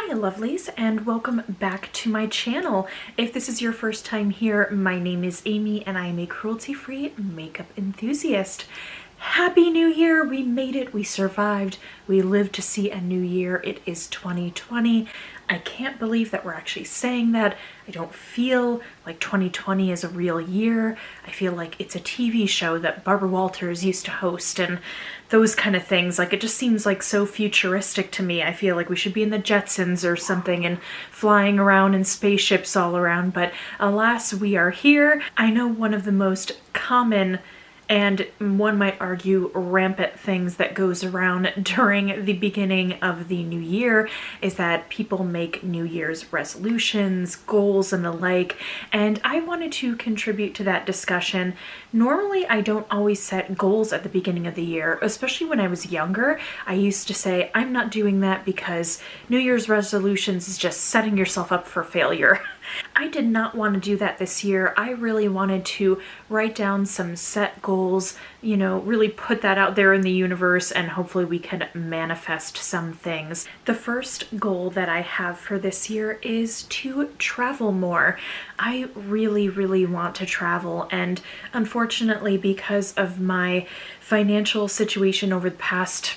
Hi lovelies, and welcome back to my channel. If this is your first time here, my name is Amy and I am a cruelty-free makeup enthusiast. Happy New Year! We made it, we survived, we lived to see a new year. It is 2020. I can't believe that we're actually saying that. I don't feel like 2020 is a real year. I feel like it's a TV show that Barbara Walters used to host and those kind of things. Like, it just seems like so futuristic to me. I feel like we should be in the Jetsons or something and flying around in spaceships all around, but alas, we are here. I know one of the most common and one might argue rampant things that goes around during the beginning of the new year is that people make New Year's resolutions, goals, and the like, and I wanted to contribute to that discussion. Normally, I don't always set goals at the beginning of the year, especially when I was younger. I used to say, I'm not doing that because New Year's resolutions is just setting yourself up for failure. I did not want to do that this year. I really wanted to write down some set goals, you know, really put that out there in the universe, and hopefully we can manifest some things. The first goal that I have for this year is to travel more. I really want to travel, and unfortunately, because of my financial situation over the past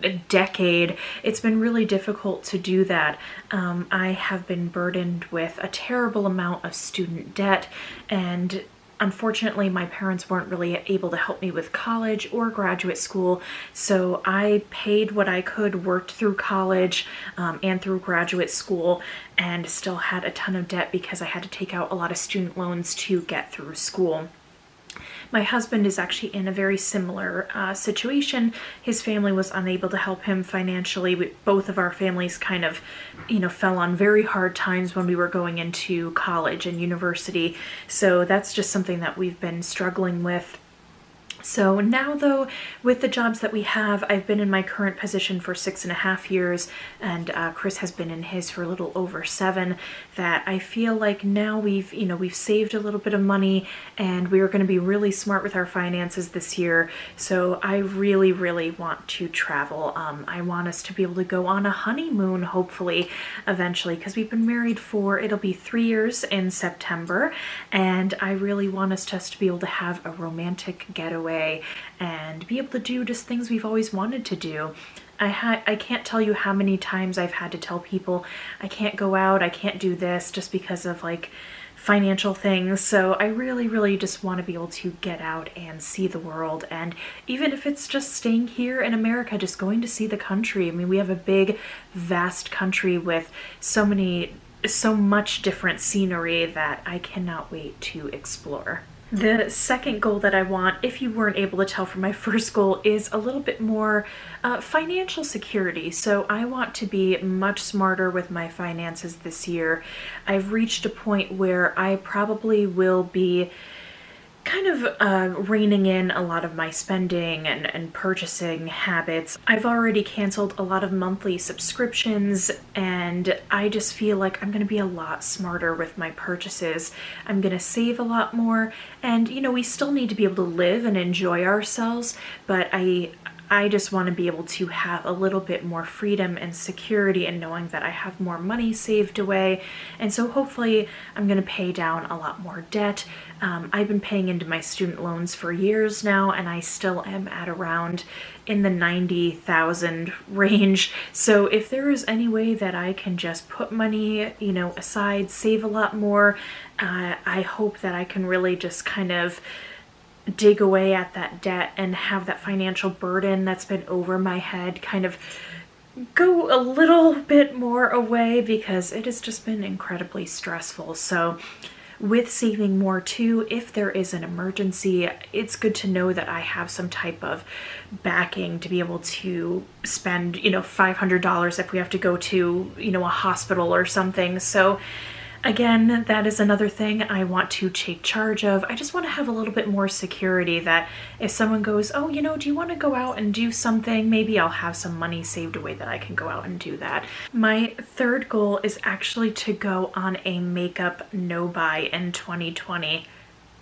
a decade, it's been really difficult to do that. I have been burdened with a terrible amount of student debt, and unfortunately my parents weren't really able to help me with college or graduate school, so I paid what I could, worked through college and through graduate school, and still had a ton of debt because I had to take out a lot of student loans to get through school. My husband is actually in a very similar situation. His family was unable to help him financially. Both of our families kind of, fell on very hard times when we were going into college and university. So that's just something that we've been struggling with. So now though, with the jobs that we have, I've been in my current position for 6.5 years, and Chris has been in his for a little over 7, that I feel like now we've saved a little bit of money and we are going to be really smart with our finances this year. So I really want to travel. I want us to be able to go on a honeymoon, hopefully, eventually, because we've been married for, it'll be 3 years in September, and I really want us just to be able to have a romantic getaway and be able to do just things we've always wanted to do. I can't tell you how many times I've had to tell people I can't go out, I can't do this, just because of like financial things. So I really just want to be able to get out and see the world, and even if it's just staying here in America, just going to see the country. I mean, we have a big, vast country with so much different scenery that I cannot wait to explore. The second goal that I want, if you weren't able to tell from my first goal, is a little bit more financial security. So I want to be much smarter with my finances this year. I've reached a point where I probably will be kind of reining in a lot of my spending and purchasing habits. I've already canceled a lot of monthly subscriptions, and I just feel like I'm going to be a lot smarter with my purchases. I'm going to save a lot more, and we still need to be able to live and enjoy ourselves, but I just want to be able to have a little bit more freedom and security in knowing that I have more money saved away. And so hopefully I'm going to pay down a lot more debt. I've been paying into my student loans for years now, and I still am at around in the 90,000 range. So if there is any way that I can just put money, aside, save a lot more, I hope that I can really just kind of dig away at that debt and have that financial burden that's been over my head kind of go a little bit more away, because it has just been incredibly stressful. So with saving more too, if there is an emergency, it's good to know that I have some type of backing to be able to spend, $500 if we have to go to, a hospital or something. So again, that is another thing I want to take charge of. I just want to have a little bit more security that if someone goes, oh, do you want to go out and do something? Maybe I'll have some money saved away that I can go out and do that. My third goal is actually to go on a makeup no-buy in 2020.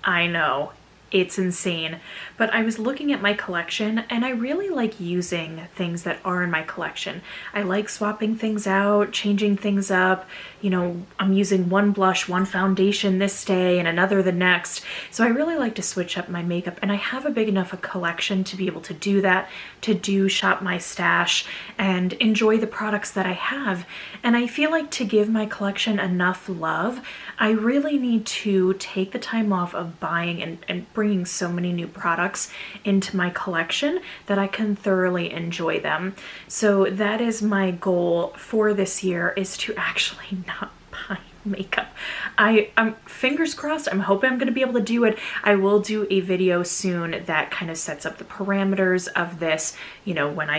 I know. it's insane. But I was looking at my collection and I really like using things that are in my collection. I like swapping things out, changing things up. You know, I'm using one blush, one foundation this day and another the next. So I really like to switch up my makeup, and I have a big enough a collection to be able to do that, to shop my stash and enjoy the products that I have. And I feel like to give my collection enough love, I really need to take the time off of buying and bringing so many new products into my collection that I can thoroughly enjoy them. So that is my goal for this year, is to actually not buy makeup. I'm fingers crossed. I'm hoping I'm going to be able to do it. I will do a video soon that kind of sets up the parameters of this, you know, when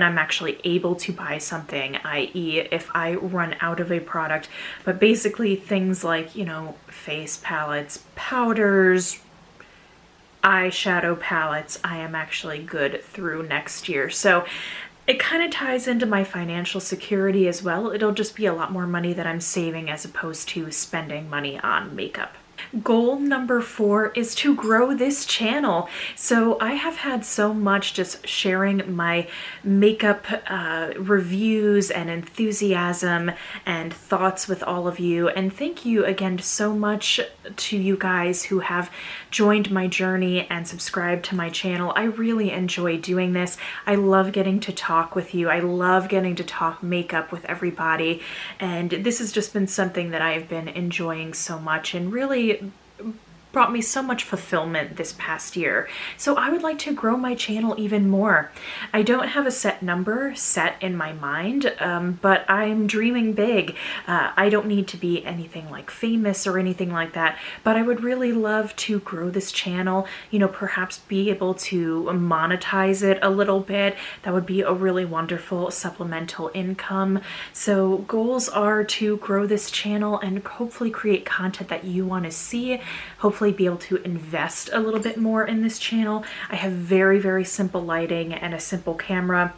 I'm actually able to buy something, i.e. if I run out of a product. But basically things like, you know, face palettes, powders, eyeshadow palettes, I am actually good through next year. So it kind of ties into my financial security as well. It'll just be a lot more money that I'm saving as opposed to spending money on makeup. Goal number 4 is to grow this channel. So I have had so much just sharing my makeup reviews and enthusiasm and thoughts with all of you. And thank you again so much to you guys who have joined my journey and subscribed to my channel. I really enjoy doing this. I love getting to talk with you. I love getting to talk makeup with everybody. And this has just been something that I've been enjoying so much and really brought me so much fulfillment this past year. So I would like to grow my channel even more. I don't have a set number set in my mind, but I'm dreaming big. I don't need to be anything like famous or anything like that, but I would really love to grow this channel, you know, perhaps be able to monetize it a little bit. That would be a really wonderful supplemental income. So goals are to grow this channel and hopefully create content that you want to see, hopefully be able to invest a little bit more in this channel. I have very, very simple lighting and a simple camera,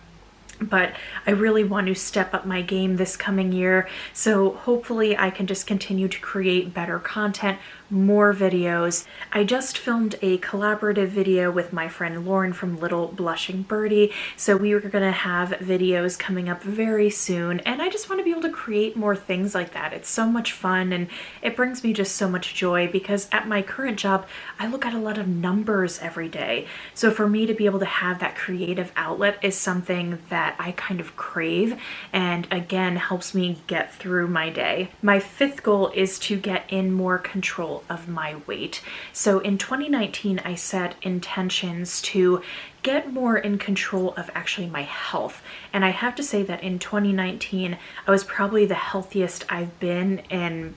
but I really want to step up my game this coming year. So hopefully I can just continue to create better content, more videos. I just filmed a collaborative video with my friend Lauren from Little Blushing Birdie. So we were gonna have videos coming up very soon, and I just want to be able to create more things like that. It's so much fun and it brings me just so much joy, because at my current job, I look at a lot of numbers every day. So for me to be able to have that creative outlet is something that I kind of crave, and again helps me get through my day. My 5th goal is to get in more control of my weight. So in 2019, I set intentions to get more in control of actually my health. And I have to say that in 2019, I was probably the healthiest I've been in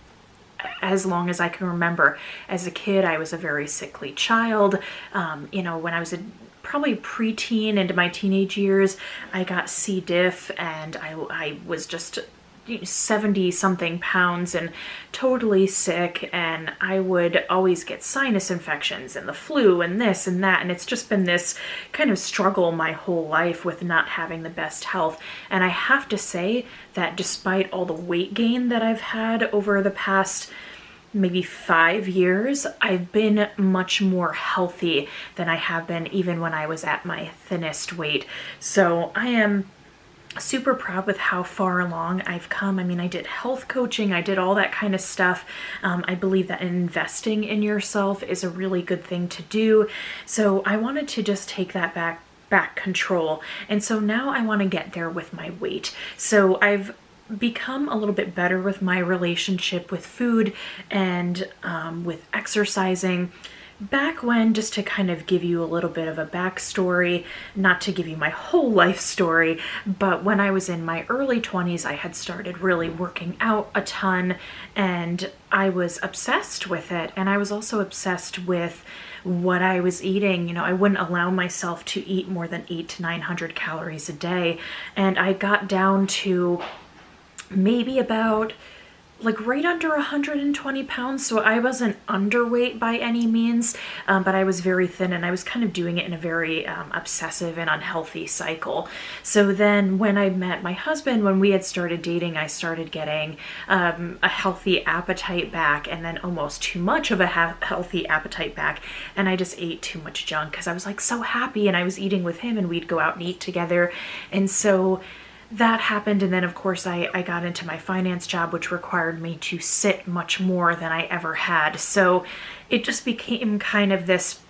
as long as I can remember. As a kid, I was a very sickly child. You know, when I was probably preteen into my teenage years, I got C. diff, and I was just 70 something pounds and totally sick, and I would always get sinus infections and the flu and this and that, and it's just been this kind of struggle my whole life with not having the best health. And I have to say that despite all the weight gain that I've had over the past maybe 5 years, I've been much more healthy than I have been even when I was at my thinnest weight. So I am super proud with how far along I've come. I mean, I did health coaching, I did all that kind of stuff. I believe that investing in yourself is a really good thing to do. So I wanted to just take that back control. And so now I want to get there with my weight. So I've become a little bit better with my relationship with food and with exercising. Back when, just to kind of give you a little bit of a backstory, not to give you my whole life story, but when I was in my early 20s, I had started really working out a ton, and I was obsessed with it. And I was also obsessed with what I was eating. You know, I wouldn't allow myself to eat more than 800 to 900 calories a day. And I got down to maybe about like right under 120 pounds, so I wasn't underweight by any means, but I was very thin, and I was kind of doing it in a very obsessive and unhealthy cycle. So then when I met my husband, when we had started dating, I started getting a healthy appetite back, and then almost too much of a healthy appetite back, and I just ate too much junk because I was like so happy, and I was eating with him, and we'd go out and eat together. And so that happened, and then of course I got into my finance job, which required me to sit much more than I ever had. So it just became kind of this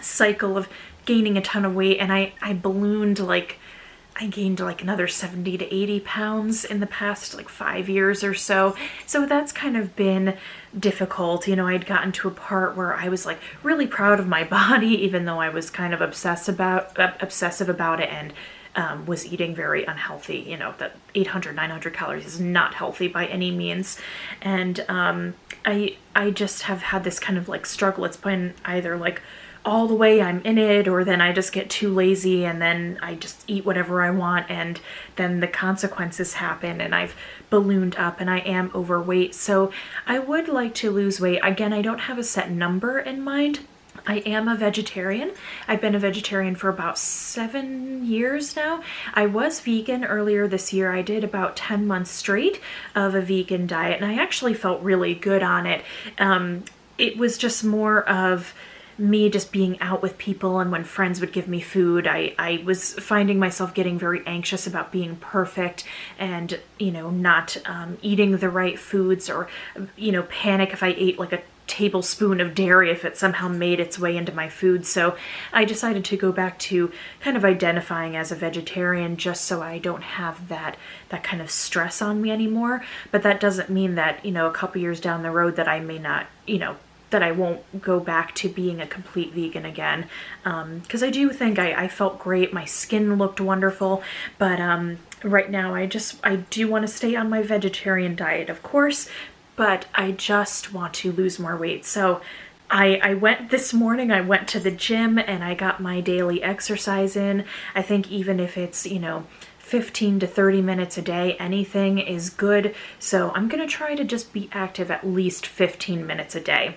cycle of gaining a ton of weight, and I ballooned, like I gained like another 70 to 80 pounds in the past like 5 years or so. So that's kind of been difficult. You know, I'd gotten to a part where I was like really proud of my body, even though I was kind of obsessive about it, and was eating very unhealthy. You know, that 800, 900 calories is not healthy by any means. And I just have had this kind of like struggle. It's been either like all the way I'm in it, or then I just get too lazy and then I just eat whatever I want, and then the consequences happen, and I've ballooned up and I am overweight. So I would like to lose weight. Again, I don't have a set number in mind. I am a vegetarian. I've been a vegetarian for about 7 years now. I was vegan earlier this year. I did about 10 months straight of a vegan diet, and I actually felt really good on it. It was just more of me just being out with people, and when friends would give me food, I was finding myself getting very anxious about being perfect, and, you know, not eating the right foods, or, you know, panic if I ate like a tablespoon of dairy if it somehow made its way into my food. So I decided to go back to kind of identifying as a vegetarian, just so I don't have that kind of stress on me anymore. But that doesn't mean that, you know, a couple years down the road that I may not, you know, that I won't go back to being a complete vegan again. Because I do think I felt great. My skin looked wonderful. But right now I do want to stay on my vegetarian diet, of course, but I just want to lose more weight. So I went this morning, I went to the gym and I got my daily exercise in. I think even if it's, you know, 15 to 30 minutes a day, anything is good. So I'm gonna try to just be active at least 15 minutes a day.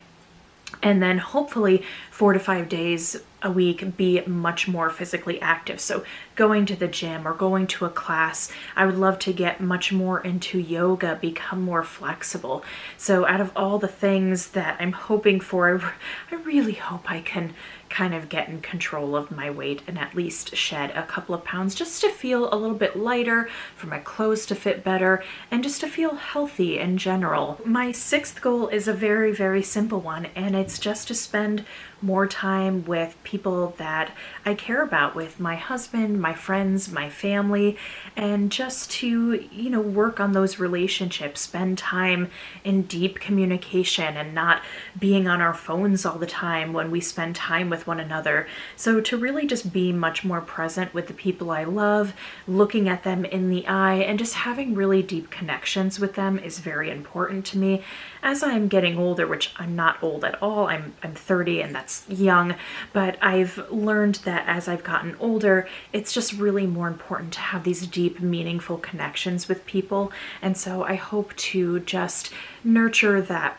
And then hopefully 4 to 5 days a week be much more physically active. So going to the gym or going to a class. I would love to get much more into yoga, become more flexible. So out of all the things that I'm hoping for, I really hope I can kind of get in control of my weight and at least shed a couple of pounds, just to feel a little bit lighter, for my clothes to fit better, and just to feel healthy in general. My 6th goal is a very, very simple one, and it's just to spend more time with people that I care about, with my husband, my friends, my family, and just to, you know, work on those relationships, spend time in deep communication and not being on our phones all the time when we spend time with one another. So to really just be much more present with the people I love, looking at them in the eye, and just having really deep connections with them is very important to me. As I'm getting older, which I'm not old at all, I'm 30, and that's young, but I've learned that as I've gotten older, it's just really more important to have these deep, meaningful connections with people. And so I hope to just nurture that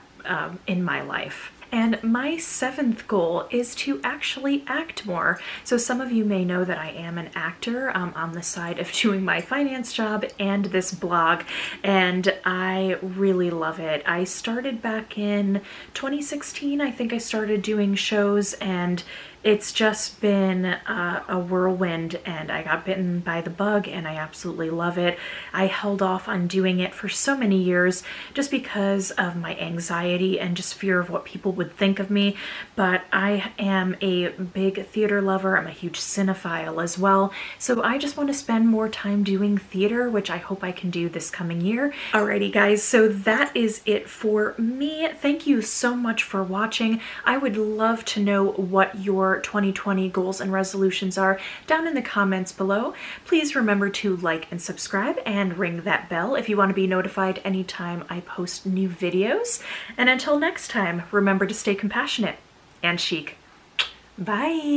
in my life. And my 7th goal is to actually act more. So some of you may know that I am an actor on the side of doing my finance job and this blog, and I really love it. I started back in 2016. I think I started doing shows, and it's just been a whirlwind, and I got bitten by the bug, and I absolutely love it. I held off on doing it for so many years just because of my anxiety and just fear of what people would think of me, but I am a big theater lover. I'm a huge cinephile as well, so I just want to spend more time doing theater, which I hope I can do this coming year. Alrighty guys, so that is it for me. Thank you so much for watching. I would love to know what your 2020 goals and resolutions are down in the comments below. Please remember to like and subscribe and ring that bell if you want to be notified anytime I post new videos. And until next time, remember to stay compassionate and chic. Bye!